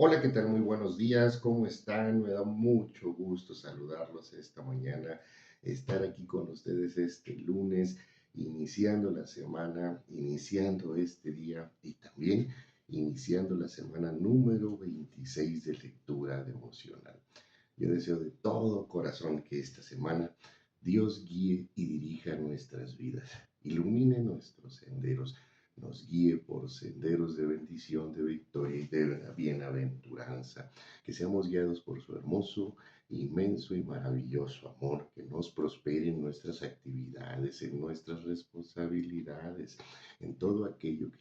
Hola, ¿qué tal? Muy buenos días, ¿cómo están? Me da mucho gusto saludarlos esta mañana, estar aquí con ustedes este lunes, iniciando la semana, iniciando este día y también iniciando la semana número 26 de lectura devocional. Yo deseo de todo corazón que esta semana Dios guíe y dirija nuestras vidas, ilumine nuestros senderos, nos guíe por senderos de bendición, de victoria y de bienaventuranza, que seamos guiados por su hermoso, inmenso y maravilloso amor, que nos prospere en nuestras actividades, en nuestras responsabilidades, en todo aquello que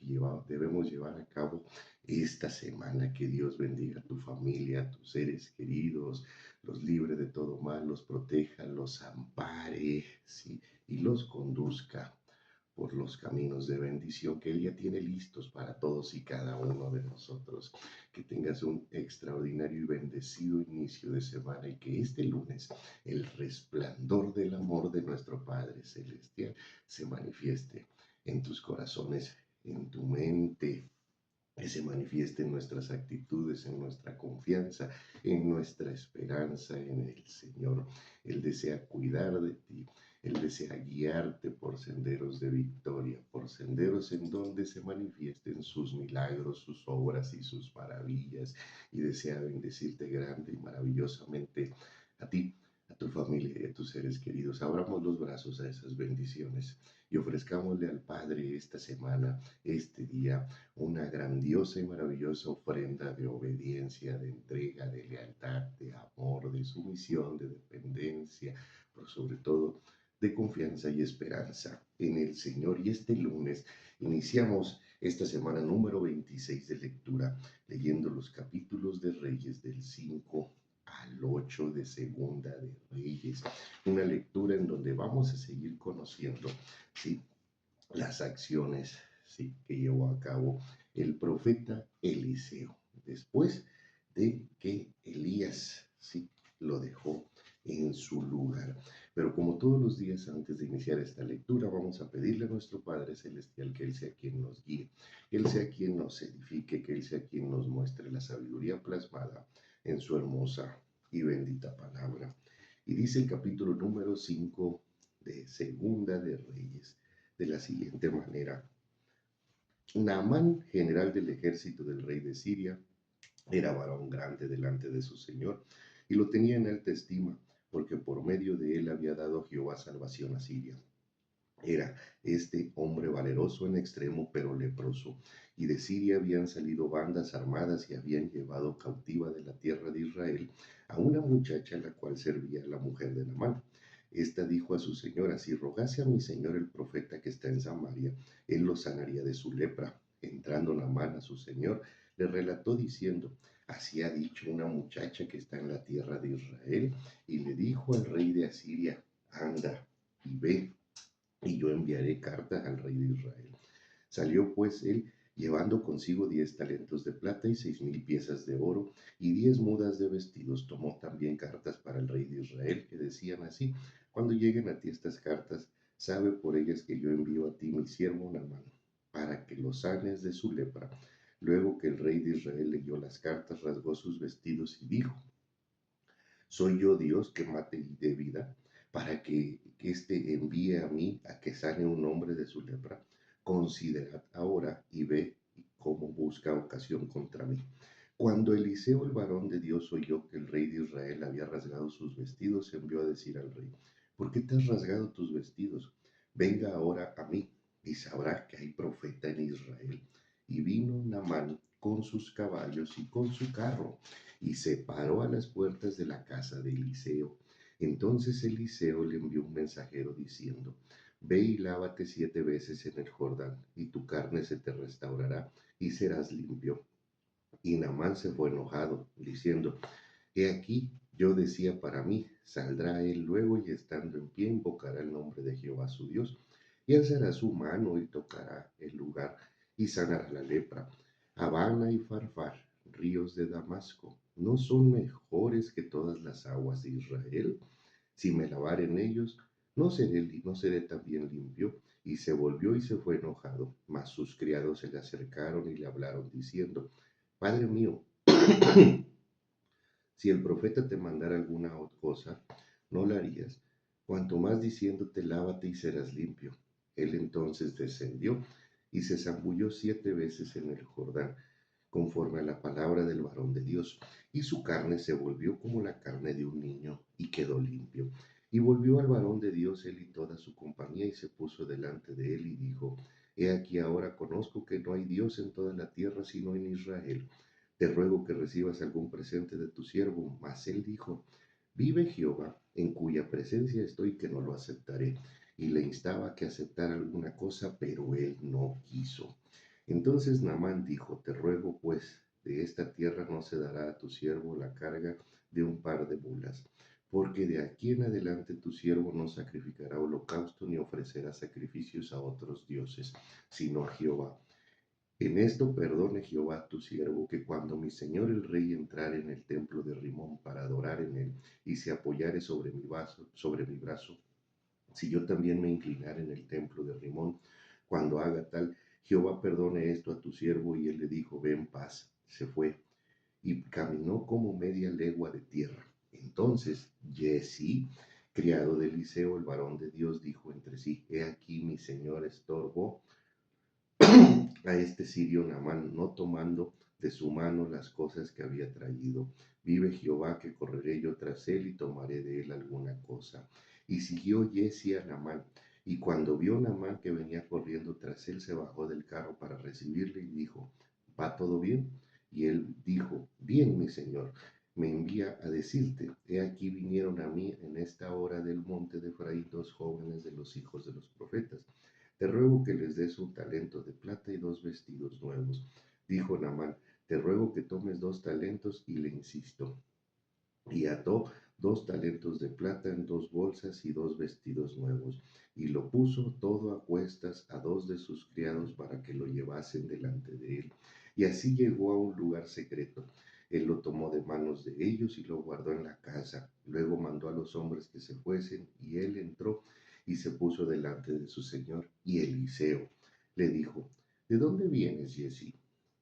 debemos llevar a cabo esta semana. Que Dios bendiga a tu familia, a tus seres queridos, los libre de todo mal, los proteja, los ampare, ¿sí? Y los conduzca por los caminos de bendición que Él ya tiene listos para todos y cada uno de nosotros. Que tengas un extraordinario y bendecido inicio de semana y que este lunes el resplandor del amor de nuestro Padre Celestial se manifieste en tus corazones, en tu mente, que se manifieste en nuestras actitudes, en nuestra confianza, en nuestra esperanza en el Señor. Él desea cuidar de ti, Él desea guiarte por senderos de victoria, por senderos en donde se manifiesten sus milagros, sus obras y sus maravillas, y desea bendecirte grande y maravillosamente a ti, a tu familia y a tus seres queridos. Abramos los brazos a esas bendiciones y ofrezcámosle al Padre esta semana, este día, una grandiosa y maravillosa ofrenda de obediencia, de entrega, de lealtad, de amor, de sumisión, de dependencia, pero sobre todo de confianza y esperanza en el Señor. Y este lunes iniciamos esta semana número 26 de lectura, leyendo los capítulos de Reyes del 5 al 8 de Segunda de Reyes. Una lectura en donde vamos a seguir conociendo, ¿sí?, las acciones, ¿sí?, que llevó a cabo el profeta Eliseo después de que Elías, ¿sí?, lo dejó en su lugar. Pero como todos los días antes de iniciar esta lectura, vamos a pedirle a nuestro Padre Celestial que Él sea quien nos guíe, que Él sea quien nos edifique, que Él sea quien nos muestre la sabiduría plasmada en su hermosa y bendita palabra. Y dice el capítulo número 5 de Segunda de Reyes de la siguiente manera: Naamán, general del ejército del rey de Siria, era varón grande delante de su señor y lo tenía en alta estima, porque por medio de él había dado Jehová salvación a Siria. Era este hombre valeroso en extremo, pero leproso, y de Siria habían salido bandas armadas y habían llevado cautiva de la tierra de Israel a una muchacha la cual servía a la mujer de Naamán. Esta dijo a su señora: si rogase a mi señor el profeta que está en Samaria, él lo sanaría de su lepra. Entrando Naamán a su señor, le relató diciendo: así ha dicho una muchacha que está en la tierra de Israel. Y le dijo al rey de Asiria: anda y ve, y yo enviaré cartas al rey de Israel. Salió pues él, llevando consigo 10 talentos de plata y 6.000 piezas de oro y 10 mudas de vestidos. Tomó también cartas para el rey de Israel, que decían así: cuando lleguen a ti estas cartas, sabe por ellas que yo envío a ti mi siervo Naamán, para que lo sanes de su lepra. Luego que el rey de Israel leyó las cartas, rasgó sus vestidos y dijo: ¿soy yo Dios que mate y dé vida, para que éste envíe a mí a que sane un hombre de su lepra? Considerad ahora y ve cómo busca ocasión contra mí. Cuando Eliseo, el varón de Dios, oyó que el rey de Israel había rasgado sus vestidos, envió a decir al rey: ¿por qué te has rasgado tus vestidos? Venga ahora a mí y sabrá que hay profeta en Israel. Y vino Naamán con sus caballos y con su carro, y se paró a las puertas de la casa de Eliseo. Entonces Eliseo le envió un mensajero diciendo: ve y lávate 7 veces en el Jordán, y tu carne se te restaurará y serás limpio. Y Naamán se fue enojado, diciendo: he aquí, yo decía para mí: saldrá él luego, y estando en pie invocará el nombre de Jehová su Dios, y alzará su mano y tocará el lugar y sanará la lepra. Habana y Farfar, ríos de Damasco, ¿no son mejores que todas las aguas de Israel? Si me lavare en ellos, no seré también limpio. Y se volvió y se fue enojado. Mas sus criados se le acercaron y le hablaron diciendo: Padre mío, Si el profeta te mandara alguna cosa, no la harías, cuanto más diciéndote lávate y serás limpio. Él entonces descendió y se zambulló 7 veces en el Jordán, conforme a la palabra del varón de Dios, y su carne se volvió como la carne de un niño, y quedó limpio. Y volvió al varón de Dios él y toda su compañía, y se puso delante de él y dijo, He aquí ahora conozco que no hay Dios en toda la tierra sino en Israel. Te ruego que recibas algún presente de tu siervo. Mas él dijo, Vive Jehová, en cuya presencia estoy, que no lo aceptaré. Y le instaba que aceptara alguna cosa, pero él no quiso. Entonces Naamán dijo, Te ruego pues, de esta tierra no se dará a tu siervo la carga de un par de mulas, porque de aquí en adelante tu siervo no sacrificará holocausto ni ofrecerá sacrificios a otros dioses, sino a Jehová. En esto perdone Jehová tu siervo, que cuando mi señor el rey entrare en el templo de Rimón para adorar en él, y se apoyare sobre mi brazo, si yo también me inclinare en el templo de Rimón, cuando haga tal, Jehová perdone esto a tu siervo. Y él le dijo, Ve en paz. Se fue, y caminó como media legua de tierra. Entonces Giezi, criado de Eliseo, el varón de Dios, dijo entre sí, He aquí mi señor estorbó a este sirio Naamán, no tomando de su mano las cosas que había traído. Vive Jehová, que correré yo tras él y tomaré de él alguna cosa. Y siguió Giezi a Naamán. Y cuando vio Naamán que venía corriendo tras él, se bajó del carro para recibirle y dijo, ¿Va todo bien? Y él dijo, Bien, mi señor. Me envía a decirte, he aquí vinieron a mí en esta hora del monte de Efraín 2 jóvenes de los hijos de los profetas. Te ruego que les des un talento de plata y 2 vestidos nuevos. Dijo Naamán, te ruego que tomes 2 talentos, y le insisto. Y ató 2 talentos de plata en 2 bolsas y 2 vestidos nuevos, y lo puso todo a cuestas a 2 de sus criados para que lo llevasen delante de él. Y así llegó a un lugar secreto. Él lo tomó de manos de ellos y lo guardó en la casa. Luego mandó a los hombres que se fuesen, y él entró y se puso delante de su señor. Y Eliseo le dijo, ¿De dónde vienes, Giezi?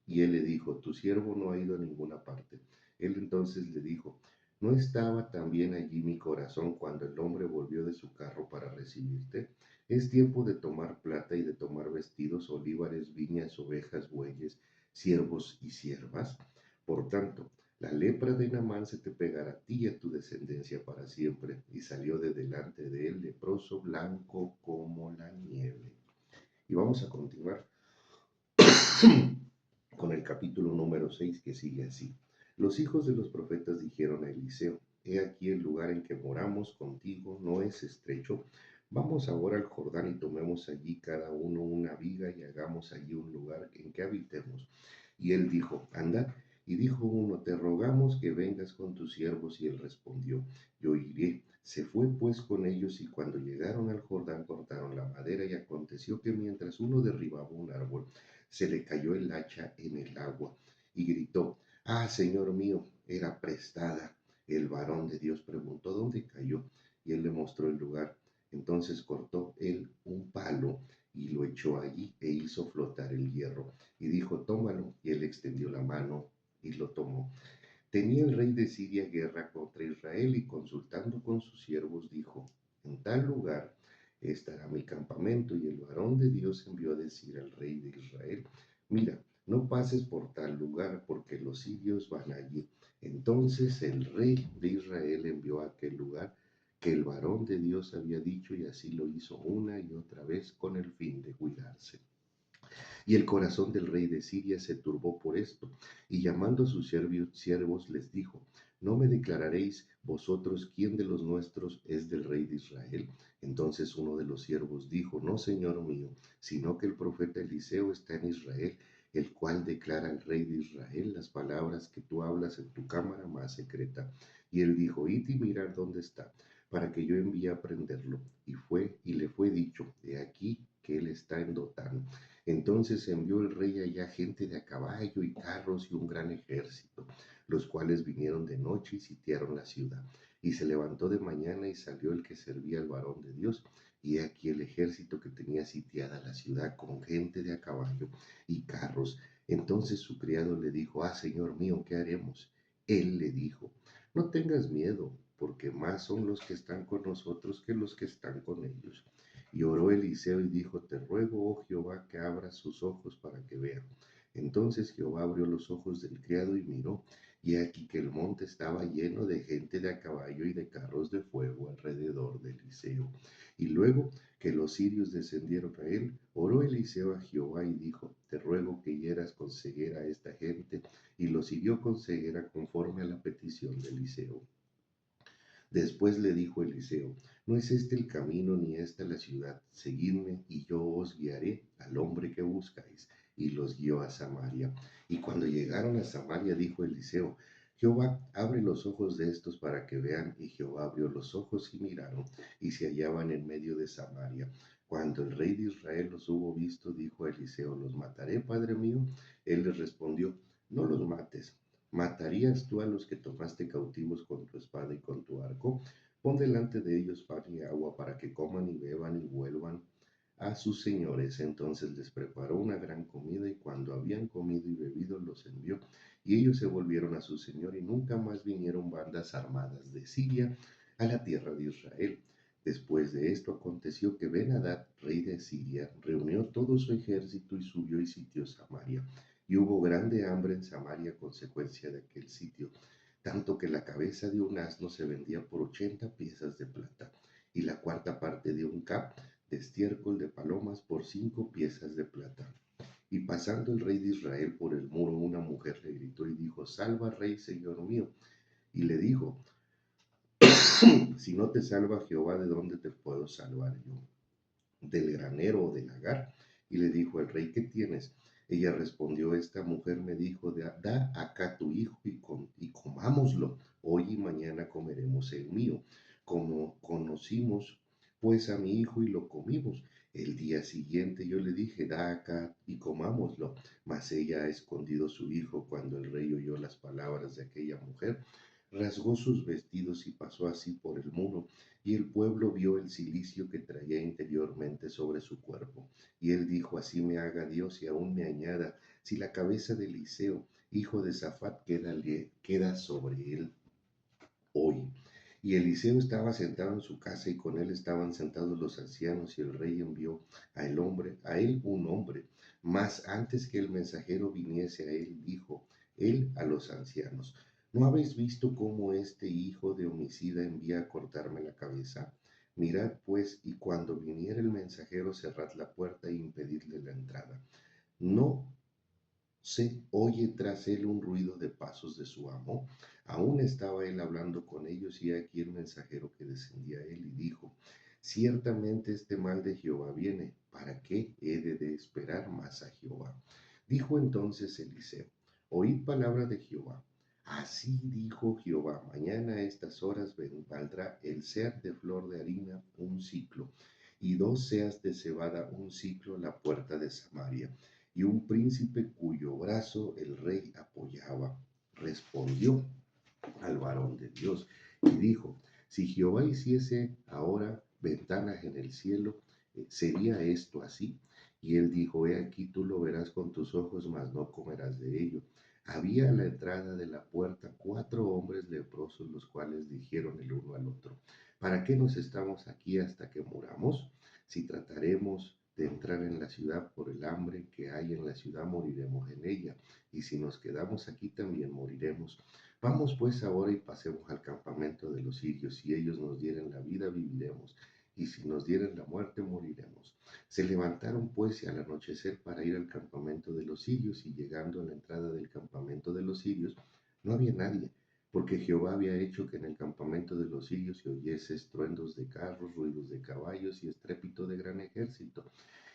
Y él le dijo, tu siervo no ha ido a ninguna parte. Él entonces le dijo, ¿no estaba también allí mi corazón cuando el hombre volvió de su carro para recibirte? Es tiempo de tomar plata y de tomar vestidos, olivares, viñas, ovejas, bueyes, siervos y siervas. Por tanto, la lepra de Naamán se te pegará a ti y a tu descendencia para siempre. Y salió de delante de él leproso, blanco como la nieve. Y vamos a continuar con el capítulo número 6, que sigue así. Los hijos de los profetas dijeron a Eliseo, He aquí el lugar en que moramos contigo no es estrecho. Vamos ahora al Jordán y tomemos allí cada uno una viga y hagamos allí un lugar en que habitemos. Y él dijo, Andad. Y dijo uno, Te rogamos que vengas con tus siervos. Y él respondió, Yo iré. Se fue pues con ellos, y cuando llegaron al Jordán cortaron la madera, y aconteció que mientras uno derribaba un árbol, se le cayó el hacha en el agua, y gritó, Ah, Señor mío, era prestada. El varón de Dios preguntó, ¿Dónde cayó? Y él le mostró el lugar. Entonces cortó él un palo y lo echó allí, e hizo flotar el hierro. Y dijo, Tómalo. Y él extendió la mano y lo tomó. Tenía el rey de Siria guerra contra Israel, y consultando con sus siervos dijo, En tal lugar estará mi campamento. Y el varón de Dios envió a decir al rey de Israel, Mira, no pases por tal lugar, porque los sirios van allí. Entonces el rey de Israel envió a aquel lugar que el varón de Dios había dicho, y así lo hizo una y otra vez con el fin de cuidarse. Y el corazón del rey de Siria se turbó por esto, y llamando a sus siervos les dijo, ¿no me declararéis vosotros quién de los nuestros es del rey de Israel? Entonces uno de los siervos dijo, No, señor mío, sino que el profeta Eliseo está en Israel, el cual declara al rey de Israel las palabras que tú hablas en tu cámara más secreta. Y él dijo, Id y mirad dónde está, para que yo envíe a prenderlo. Y fue, y le fue dicho, He aquí que él está en Dotán. Entonces envió el rey allá gente de a caballo y carros y un gran ejército, los cuales vinieron de noche y sitiaron la ciudad. Y se levantó de mañana, y salió el que servía al varón de Dios, y he aquí el ejército que tenía sitiada la ciudad con gente de a caballo y carros. Entonces su criado le dijo, señor mío, ¿qué haremos? Él le dijo, no tengas miedo, porque más son los que están con nosotros que los que están con ellos. Y oró Eliseo y dijo, te ruego, oh Jehová, que abras sus ojos para que vea. Entonces Jehová abrió los ojos del criado y miró, y aquí que el monte estaba lleno de gente de a caballo y de carros de fuego alrededor de Eliseo. Y luego que los sirios descendieron a él, oró Eliseo a Jehová y dijo, te ruego que hieras con ceguera a esta gente, y los hirió con ceguera conforme a la petición de Eliseo. Después le dijo Eliseo, no es este el camino ni esta la ciudad, seguidme y yo os guiaré al hombre que buscáis. Y los guió a Samaria. Y cuando llegaron a Samaria dijo Eliseo, Jehová, abre los ojos de estos para que vean. Y Jehová abrió los ojos y miraron, y se hallaban en medio de Samaria. Cuando el rey de Israel los hubo visto, dijo a Eliseo, ¿los mataré, padre mío? Él les respondió, no los mates. ¿Matarías tú a los que tomaste cautivos con tu espada y con tu arco? Pon delante de ellos pan y agua para que coman y beban y vuelvan a sus señores. Entonces les preparó una gran comida y cuando habían comido y bebido los envió y ellos se volvieron a su señor y nunca más vinieron bandas armadas de Siria a la tierra de Israel. Después de esto aconteció que Ben-Hadad, rey de Siria, reunió todo su ejército y subió y sitió Samaria. Y hubo grande hambre en Samaria a consecuencia de aquel sitio, tanto que la cabeza de un asno se vendía por 80 piezas de plata, y la cuarta parte de un cap de estiércol de palomas por 5 piezas de plata. Y pasando el rey de Israel por el muro, una mujer le gritó y dijo, salva rey, señor mío. Y le dijo, si no te salva Jehová, ¿de dónde te puedo salvar yo? ¿Del granero o del lagar? Y le dijo el rey, ¿qué tienes? Ella respondió, esta mujer me dijo, da acá tu hijo y comámoslo. Hoy y mañana comeremos el mío. Como conocimos pues a mi hijo y lo comimos. El día siguiente yo le dije, da acá y comámoslo. Mas ella ha escondido su hijo. Cuando el rey oyó las palabras de aquella mujer, rasgó sus vestidos y pasó así por el muro. Y el pueblo vio el cilicio que traía interiormente sobre su cuerpo. Y él dijo, así me haga Dios y aún me añada, si la cabeza de Eliseo, hijo de Safat, queda sobre él hoy. Y Eliseo estaba sentado en su casa y con él estaban sentados los ancianos y el rey envió a él un hombre. Mas antes que el mensajero viniese a él, dijo él a los ancianos, ¿no habéis visto cómo este hijo de homicida envía a cortarme la cabeza? Mirad pues, y cuando viniera el mensajero, cerrad la puerta e impedidle la entrada. No se oye tras él un ruido de pasos de su amo. Aún estaba él hablando con ellos y aquí el mensajero que descendía a él y dijo, ciertamente este mal de Jehová viene, ¿para qué he de esperar más a Jehová? Dijo entonces Eliseo, oíd palabra de Jehová. Así dijo Jehová, mañana a estas horas valdrá el seah de flor de harina un ciclo, y 2 seas de cebada un ciclo a la puerta de Samaria. Y un príncipe cuyo brazo el rey apoyaba respondió al varón de Dios y dijo, si Jehová hiciese ahora ventanas en el cielo, ¿sería esto así? Y él dijo, he aquí tú lo verás con tus ojos, mas no comerás de ello. Había a la entrada de la puerta 4 hombres leprosos, los cuales dijeron el uno al otro, ¿para qué nos estamos aquí hasta que muramos? Si trataremos de entrar en la ciudad por el hambre que hay en la ciudad, moriremos en ella, y si nos quedamos aquí también moriremos. Vamos pues ahora y pasemos al campamento de los sirios. Si ellos nos dieren la vida, viviremos, y si nos dieren la muerte, moriremos. Se levantaron pues y al anochecer para ir al campamento de los sirios, y llegando a la entrada del campamento de los sirios, no había nadie, porque Jehová había hecho que en el campamento de los sirios se oyese estruendos de carros, ruidos de caballos y estrépito de gran ejército.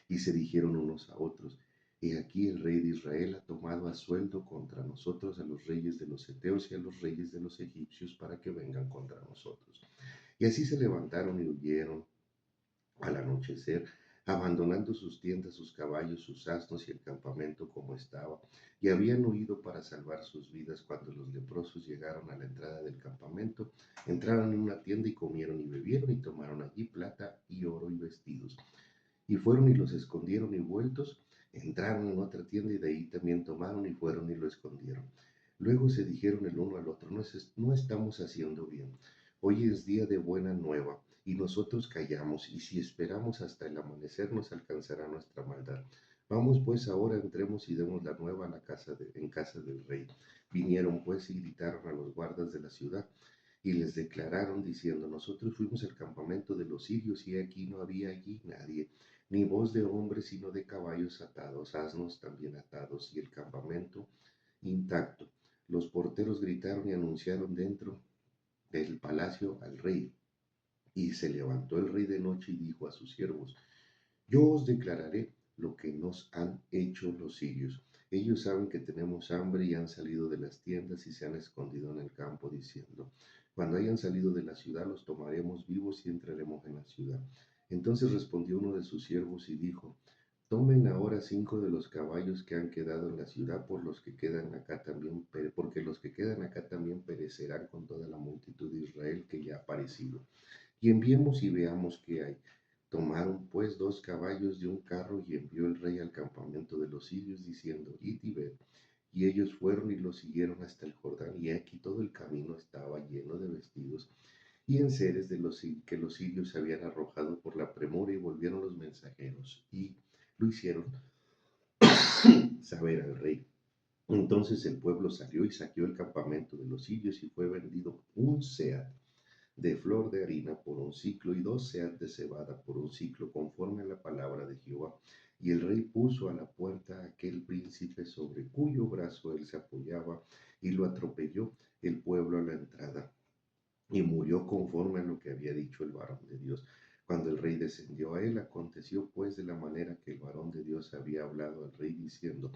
Y se dijeron unos a otros, he aquí el rey de Israel ha tomado a sueldo contra nosotros a los reyes de los heteos y a los reyes de los egipcios para que vengan contra nosotros. Y así se levantaron y huyeron al anochecer, abandonando sus tiendas, sus caballos, sus asnos y el campamento como estaba. Y habían huido para salvar sus vidas. Cuando los leprosos llegaron a la entrada del campamento, entraron en una tienda y comieron y bebieron y tomaron allí plata y oro y vestidos. Y fueron y los escondieron y vueltos, Entraron en otra tienda y de ahí también tomaron y fueron y lo escondieron. Luego se dijeron el uno al otro, no estamos haciendo bien. Hoy es día de buena nueva y nosotros callamos y si esperamos hasta el amanecer nos alcanzará nuestra maldad. Vamos pues ahora, entremos y demos la nueva en casa del rey. Vinieron pues y gritaron a los guardas de la ciudad y les declararon diciendo, nosotros fuimos al campamento de los sirios y aquí no había allí nadie, ni voz de hombre sino de caballos atados, asnos también atados y el campamento intacto. Los porteros gritaron y anunciaron dentro del palacio al rey. Y se levantó el rey de noche y dijo a sus siervos, yo os declararé lo que nos han hecho los sirios. Ellos saben que tenemos hambre y han salido de las tiendas y se han escondido en el campo diciendo, cuando hayan salido de la ciudad los tomaremos vivos y entraremos en la ciudad. Entonces respondió uno de sus siervos y dijo, tomen ahora 5 de los caballos que han quedado en la ciudad porque los que quedan acá también perecerán con toda la multitud de Israel que ya ha parecido. Y enviemos y veamos qué hay. Tomaron pues 2 caballos de un carro y envió el rey al campamento de los sirios diciendo, id y ved. Y ellos fueron y lo siguieron hasta el Jordán, y aquí todo el camino estaba lleno de vestidos y enseres que los sirios habían arrojado por la premura, y volvieron los mensajeros y lo hicieron saber al rey. Entonces el pueblo salió y saqueó el campamento de los sirios y fue vendido un seah de flor de harina por un ciclo y 2 seas de cebada por un ciclo, conforme a la palabra de Jehová. Y el rey puso a la puerta a aquel príncipe sobre cuyo brazo él se apoyaba y lo atropelló el pueblo a la entrada y murió conforme a lo que había dicho el varón de Dios. Cuando el rey descendió a él, aconteció pues de la manera que el varón de Dios había hablado al rey diciendo,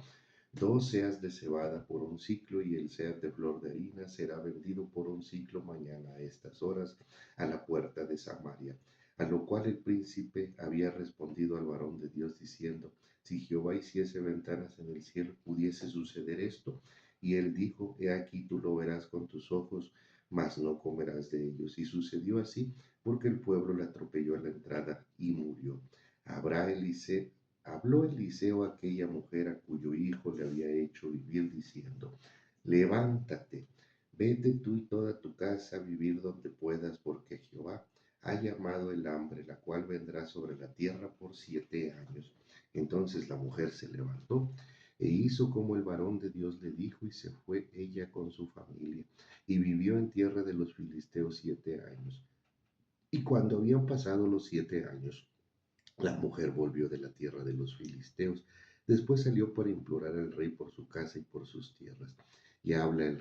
2 seas de cebada por un ciclo y el seas de flor de harina será vendido por un ciclo mañana a estas horas a la puerta de Samaria. A lo cual el príncipe había respondido al varón de Dios diciendo, si Jehová hiciese ventanas en el cielo, pudiese suceder esto. Y él dijo, he aquí tú lo verás con tus ojos, mas no comerás de ellos. Y sucedió así, porque el pueblo le atropelló a la entrada y murió. Habrá Eliseo Habló Eliseo a aquella mujer a cuyo hijo le había hecho vivir, diciendo, levántate, vete tú y toda tu casa a vivir donde puedas, porque Jehová ha llamado el hambre, la cual vendrá sobre la tierra por 7 años. Entonces la mujer se levantó e hizo como el varón de Dios le dijo, y se fue ella con su familia, y vivió en tierra de los filisteos 7 años. Y cuando habían pasado los 7 años, la mujer volvió de la tierra de los filisteos. Después salió para implorar al rey por su casa y por sus tierras. Y había el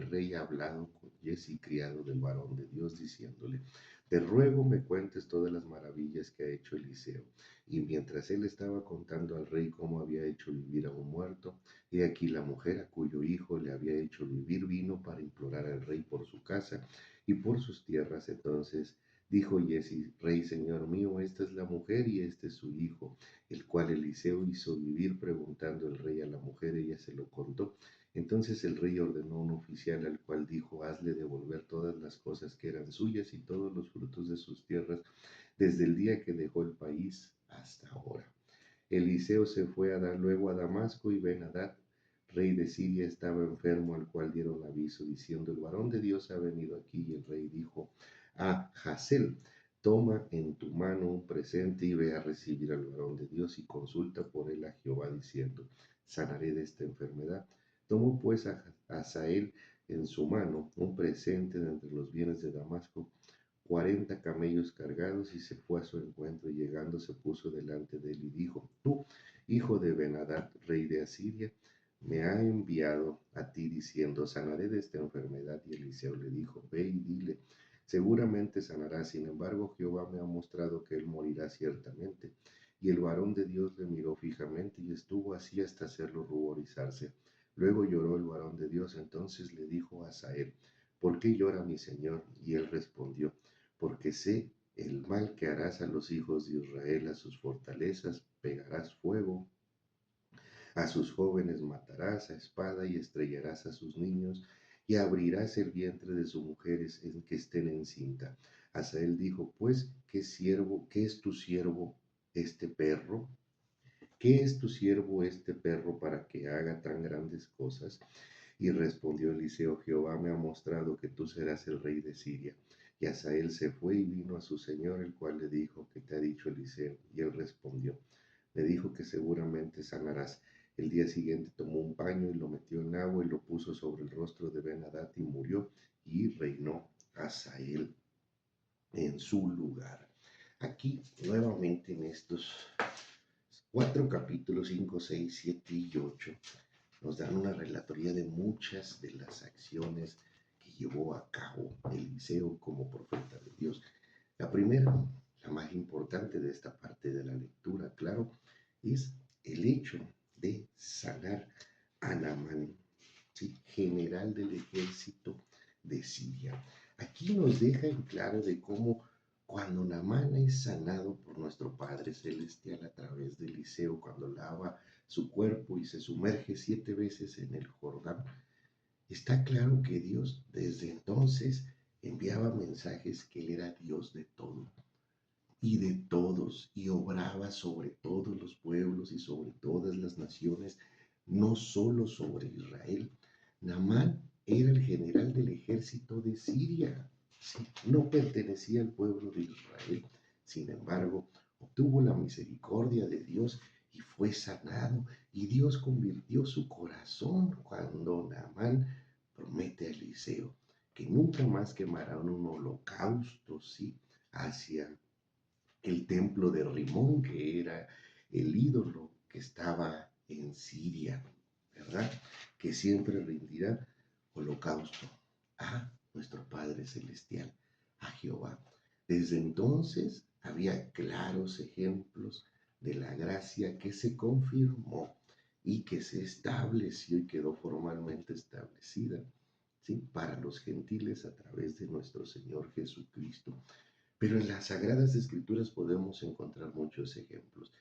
rey hablado con Giezi, criado del varón de Dios, diciéndole, te ruego me cuentes todas las maravillas que ha hecho Eliseo. Y mientras él estaba contando al rey cómo había hecho vivir a un muerto, he aquí la mujer a cuyo hijo le había hecho vivir vino para implorar al rey por su casa y por sus tierras. Entonces dijo Giezi, rey, señor mío, esta es la mujer y este es su hijo, el cual Eliseo hizo vivir. Preguntando el rey a la mujer, ella se lo contó. Entonces el rey ordenó a un oficial, al cual dijo, hazle devolver todas las cosas que eran suyas y todos los frutos de sus tierras, desde el día que dejó el país hasta ahora. Eliseo se fue luego a Damasco, y Ben-Hadad, rey de Siria, estaba enfermo, al cual dieron aviso, diciendo, el varón de Dios ha venido aquí. Y el rey dijo a Hazael, toma en tu mano un presente y ve a recibir al varón de Dios y consulta por él a Jehová, diciendo, sanaré de esta enfermedad. Tomó pues a Hazael en su mano un presente de entre los bienes de Damasco, 40 camellos cargados, y se fue a su encuentro, y llegando se puso delante de él y dijo, tú, hijo de Ben-Hadad, rey de Asiria, me ha enviado a ti diciendo, sanaré de esta enfermedad. Y Eliseo le dijo, ve y dile, seguramente sanará. Sin embargo, Jehová me ha mostrado que él morirá ciertamente. Y el varón de Dios le miró fijamente y estuvo así hasta hacerlo ruborizarse. Luego lloró el varón de Dios. Entonces le dijo a Asael, ¿por qué llora mi señor? Y él respondió, porque sé el mal que harás a los hijos de Israel, a sus fortalezas pegarás fuego, a sus jóvenes matarás a espada y estrellarás a sus niños, y abrirás el vientre de sus mujeres en que estén encinta. Hazael dijo, pues, ¿qué es tu siervo este perro? ¿qué es tu siervo este perro para que haga tan grandes cosas? Y respondió Eliseo, Jehová me ha mostrado que tú serás el rey de Siria. Y Hazael se fue y vino a su señor, el cual le dijo, ¿qué te ha dicho Eliseo? Y él respondió, me dijo que seguramente sanarás. El día siguiente tomó un paño y lo metió en agua y lo puso sobre el rostro de Ben-Hadad y murió, y reinó Hazael en su lugar. Aquí, nuevamente en estos 4 capítulos, 5, 6, 7 y 8, nos dan una relatoría de muchas de las acciones que llevó a cabo Eliseo como profeta de Dios. La primera, la más importante de esta parte de la lectura, claro, es el hecho de sanar a Naamán, ¿sí? General del ejército de Siria. Aquí nos deja en claro de cómo cuando Naamán es sanado por nuestro Padre Celestial a través de Eliseo, cuando lava su cuerpo y se sumerge 7 veces en el Jordán, está claro que Dios desde entonces enviaba mensajes que Él era Dios de todo y de todos, y obraba sobre todos los pueblos y sobre todas las naciones, no solo sobre Israel. Naamán era el general del ejército de Siria, sí, no pertenecía al pueblo de Israel. Sin embargo, obtuvo la misericordia de Dios y fue sanado, y Dios convirtió su corazón cuando Naamán promete a Eliseo que nunca más quemarán un holocausto, sí, hacia el templo de Rimón, que era el ídolo que estaba en Siria, ¿verdad? Que siempre rendirá holocausto a nuestro Padre Celestial, a Jehová. Desde entonces había claros ejemplos de la gracia que se confirmó y que se estableció y quedó formalmente establecida, ¿sí? Para los gentiles a través de nuestro Señor Jesucristo. Pero en las Sagradas Escrituras podemos encontrar muchos ejemplos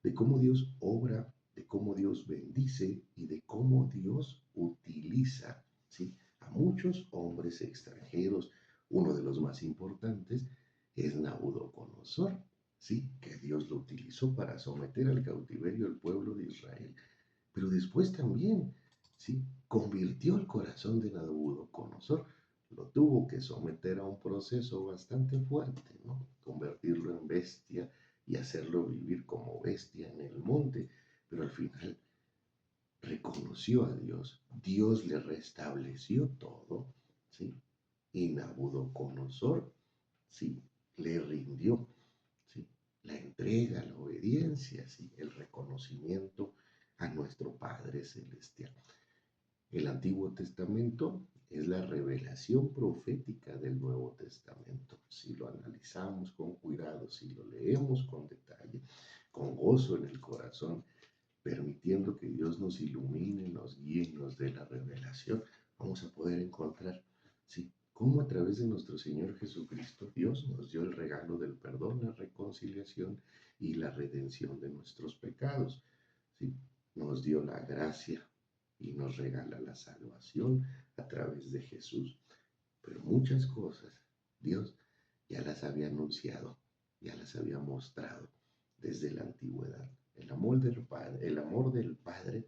de cómo Dios obra, de cómo Dios bendice y de cómo Dios utiliza, ¿sí? A muchos hombres extranjeros. Uno de los más importantes es Nabucodonosor, ¿sí? Que Dios lo utilizó para someter al cautiverio al pueblo de Israel. Pero después también, ¿sí? Convirtió el corazón de Nabucodonosor, lo tuvo que someter a un proceso bastante fuerte, ¿no? Convertirlo en bestia y hacerlo vivir como bestia en el monte, pero al final reconoció a Dios, Dios le restableció todo, ¿sí? Y Nabucodonosor, ¿sí? Le rindió, ¿sí? La entrega, la obediencia, ¿sí? El reconocimiento a nuestro Padre Celestial. El Antiguo Testamento es la revelación profética del Nuevo Testamento. Si lo analizamos con cuidado, si lo leemos con detalle, con gozo en el corazón, permitiendo que Dios nos ilumine, nos guíe y nos dé la revelación, vamos a poder encontrar, ¿sí? Cómo a través de nuestro Señor Jesucristo, Dios nos dio el regalo del perdón, la reconciliación y la redención de nuestros pecados, ¿sí? Nos dio la gracia y nos regala la salvación a través de Jesús. Pero muchas cosas Dios ya las había anunciado, ya las había mostrado desde la antigüedad. El amor del Padre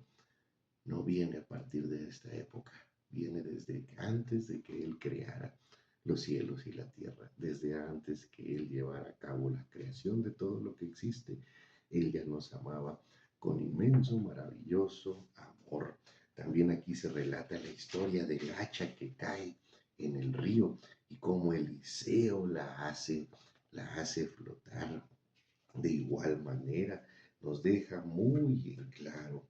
no viene a partir de esta época, viene desde antes de que Él creara los cielos y la tierra, desde antes que Él llevara a cabo la creación de todo lo que existe. Él ya nos amaba con inmenso, maravilloso amor. También aquí se relata la historia del hacha que cae en el río y cómo Eliseo la hace flotar. De igual manera, nos deja muy en claro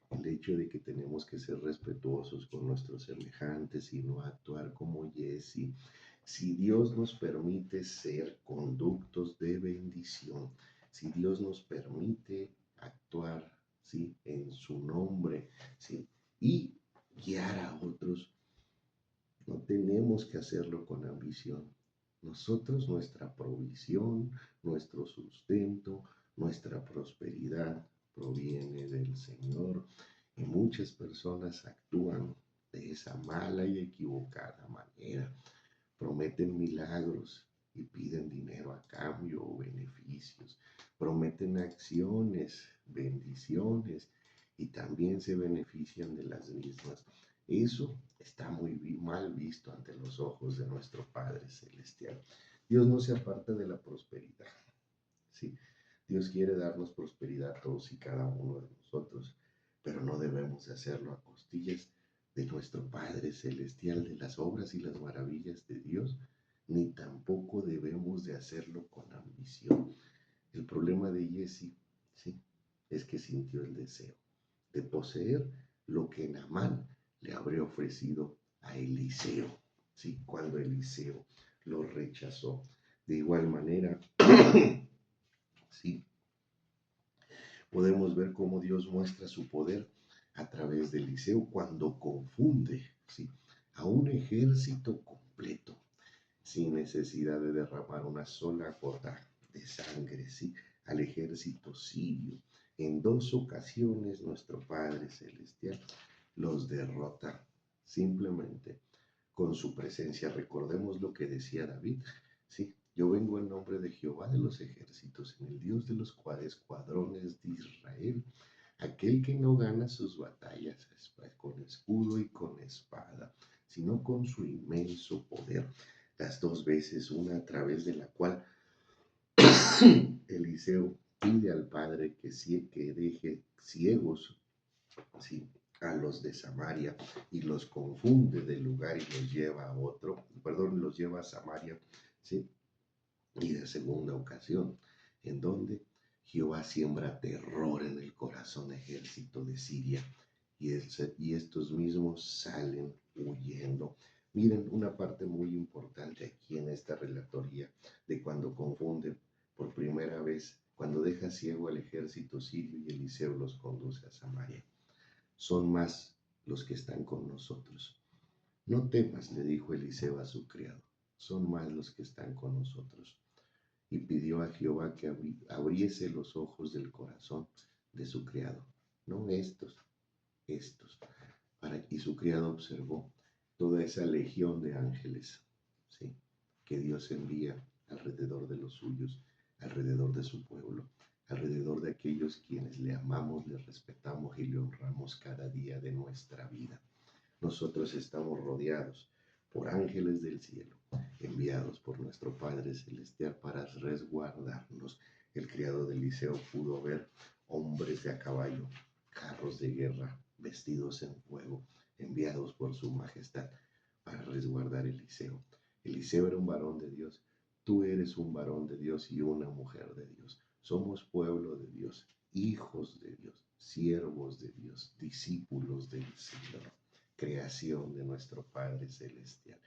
el hecho de que tenemos que ser respetuosos con nuestros semejantes y no actuar como Jesse. Si Dios nos permite ser conductos de bendición, si Dios nos permite actuar, ¿sí? En su nombre, ¿sí? Y guiar a otros, no tenemos que hacerlo con ambición. Nosotros, nuestra provisión, nuestro sustento, nuestra prosperidad proviene del Señor, y muchas personas actúan de esa mala y equivocada manera. Prometen milagros y piden dinero a cambio o beneficios, prometen acciones, bendiciones y también se benefician de las mismas. Eso está muy mal visto ante los ojos de nuestro Padre Celestial. Dios no se aparta de la prosperidad. ¿Sí? Dios quiere darnos prosperidad a todos y cada uno de nosotros, pero no debemos hacerlo a costillas de nuestro Padre Celestial, de las obras y las maravillas de Dios, ni tampoco debemos de hacerlo con ambición. El problema de Jesse, sí, es que sintió el deseo de poseer lo que Naamán le habría ofrecido a Eliseo, sí, cuando Eliseo lo rechazó. De igual manera, sí, podemos ver cómo Dios muestra su poder a través de Eliseo cuando confunde, ¿sí?, a un ejército completo sin necesidad de derramar una sola gota de sangre, ¿sí?, al ejército sirio. En 2 ocasiones nuestro Padre Celestial los derrota simplemente con su presencia. Recordemos lo que decía David, ¿sí? Yo vengo en nombre de Jehová de los ejércitos, en el Dios de los escuadrones de Israel, aquel que no gana sus batallas con escudo y con espada, sino con su inmenso poder. Las 2 veces, una a través de la cual Eliseo pide al Padre que deje ciegos, ¿sí?, a los de Samaria y los confunde del lugar y los lleva a los lleva a Samaria, ¿sí? Y de segunda ocasión, en donde Jehová siembra terror en el corazón ejército de Siria y estos mismos salen huyendo. Miren una parte muy importante aquí en esta relatoría de cuando confunde por primera vez, cuando deja ciego al ejército sirio y Eliseo los conduce a Samaria. Son más los que están con nosotros. No temas, le dijo Eliseo a su criado, son más los que están con nosotros. Y pidió a Jehová que abriese los ojos del corazón de su criado, no estos. Y su criado observó toda esa legión de ángeles, ¿sí?, que Dios envía alrededor de los suyos, alrededor de su pueblo, alrededor de aquellos quienes le amamos, le respetamos y le honramos cada día de nuestra vida. Nosotros estamos rodeados por ángeles del cielo, enviados por nuestro Padre Celestial para resguardarnos. El criado de Eliseo pudo ver hombres de a caballo, carros de guerra, vestidos en fuego, enviados por su majestad para resguardar a Eliseo. Eliseo era un varón de Dios, tú eres un varón de Dios y una mujer de Dios. Somos pueblo de Dios, hijos de Dios, siervos de Dios, discípulos del Señor, creación de nuestro Padre Celestial.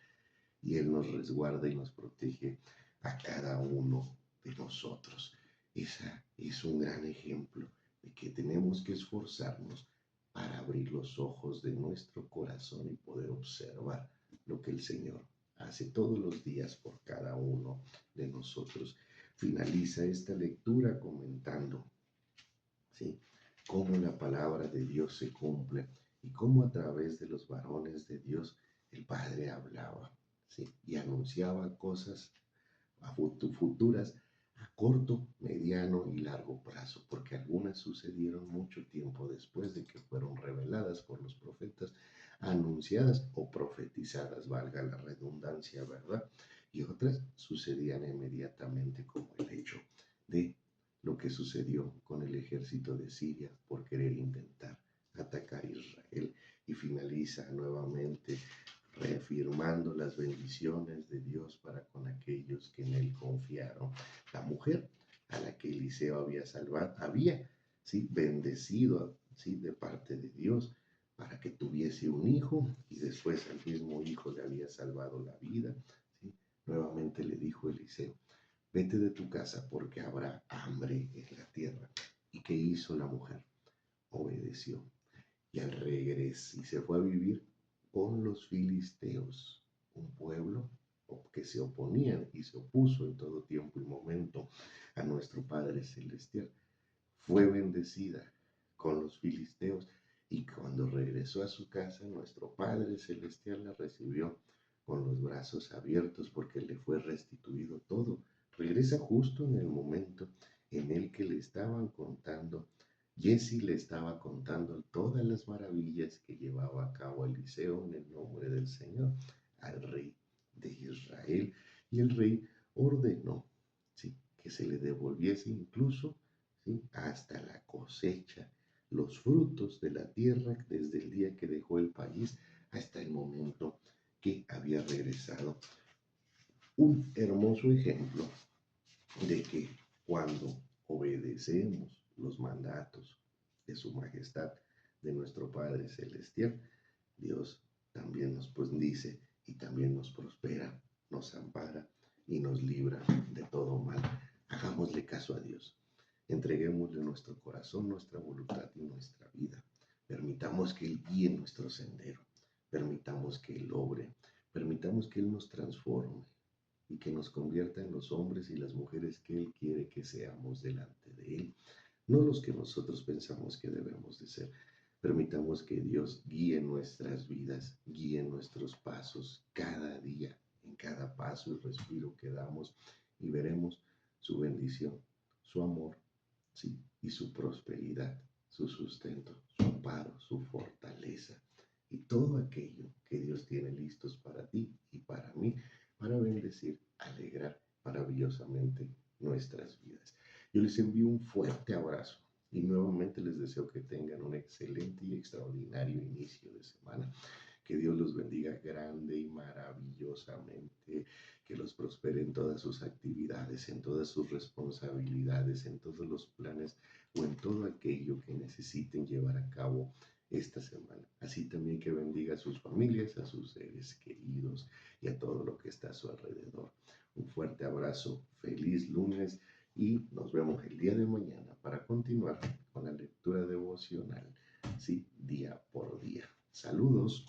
Y Él nos resguarda y nos protege a cada uno de nosotros. Esa es un gran ejemplo de que tenemos que esforzarnos para abrir los ojos de nuestro corazón y poder observar lo que el Señor hace todos los días por cada uno de nosotros. Finaliza esta lectura comentando, ¿sí?, cómo la palabra de Dios se cumple y cómo a través de los varones de Dios el Padre hablaba, ¿sí?, y anunciaba cosas futuras a corto, mediano y largo plazo, porque algunas sucedieron mucho tiempo después de que fueron reveladas por los profetas, anunciadas o profetizadas, valga la redundancia, ¿verdad? Y otras sucedían inmediatamente, como el hecho de lo que sucedió con el ejército de Siria por querer intentar atacar a Israel. Y finaliza nuevamente reafirmando las bendiciones de Dios para con aquellos que en Él confiaron. La mujer a la que Eliseo había ¿sí?, bendecido, ¿sí?, de parte de Dios para que tuviese un hijo, y después al mismo hijo le había salvado la vida, ¿sí? Nuevamente le dijo Eliseo, vete de tu casa porque habrá hambre en la tierra. ¿Y qué hizo la mujer? Obedeció. Y al regreso, y se fue a vivir con los filisteos, un pueblo que se oponían y se opuso en todo tiempo y momento a nuestro Padre Celestial. Fue bendecida con los filisteos y cuando regresó a su casa, nuestro Padre Celestial la recibió con los brazos abiertos porque le fue restituido todo. Regresa justo en el momento en el que le estaban contando, Jesse le estaba contando todas las maravillas que llevaba a cabo Eliseo en el nombre del Señor al rey de Israel. Y el rey ordenó, ¿sí?, que se le devolviese incluso, ¿sí?, hasta la cosecha, los frutos de la tierra desde el día que dejó el país hasta el momento que había regresado. Un hermoso ejemplo de que cuando obedecemos los mandatos de su majestad, de nuestro Padre Celestial, Dios también nos dice y también nos prospera, nos ampara y nos libra de todo mal. Hagámosle caso a Dios. Entreguémosle nuestro corazón, nuestra voluntad y nuestra vida. Permitamos que Él guíe nuestro sendero. Permitamos que Él obre. Permitamos que Él nos transforme y que nos convierta en los hombres y las mujeres que Él quiere que seamos delante de Él, no los que nosotros pensamos que debemos de ser. Permitamos que Dios guíe nuestras vidas, guíe nuestros pasos cada día, en cada paso y respiro que damos, y veremos su bendición, su amor, sí, y su prosperidad, su sustento, su amparo, su fortaleza y todo aquello que Dios tiene listos para ti y para mí, para bendecir, alegrar maravillosamente nuestras vidas. Yo les envío un fuerte abrazo y nuevamente les deseo que tengan un excelente y extraordinario inicio de semana. Que Dios los bendiga grande y maravillosamente, que los prospere en todas sus actividades, en todas sus responsabilidades, en todos los planes o en todo aquello que necesiten llevar a cabo esta semana. Así también que bendiga a sus familias, a sus seres queridos y a todo lo que está a su alrededor. Un fuerte abrazo, feliz lunes y nos vemos el día de mañana para continuar con la lectura devocional, sí, día por día. Saludos.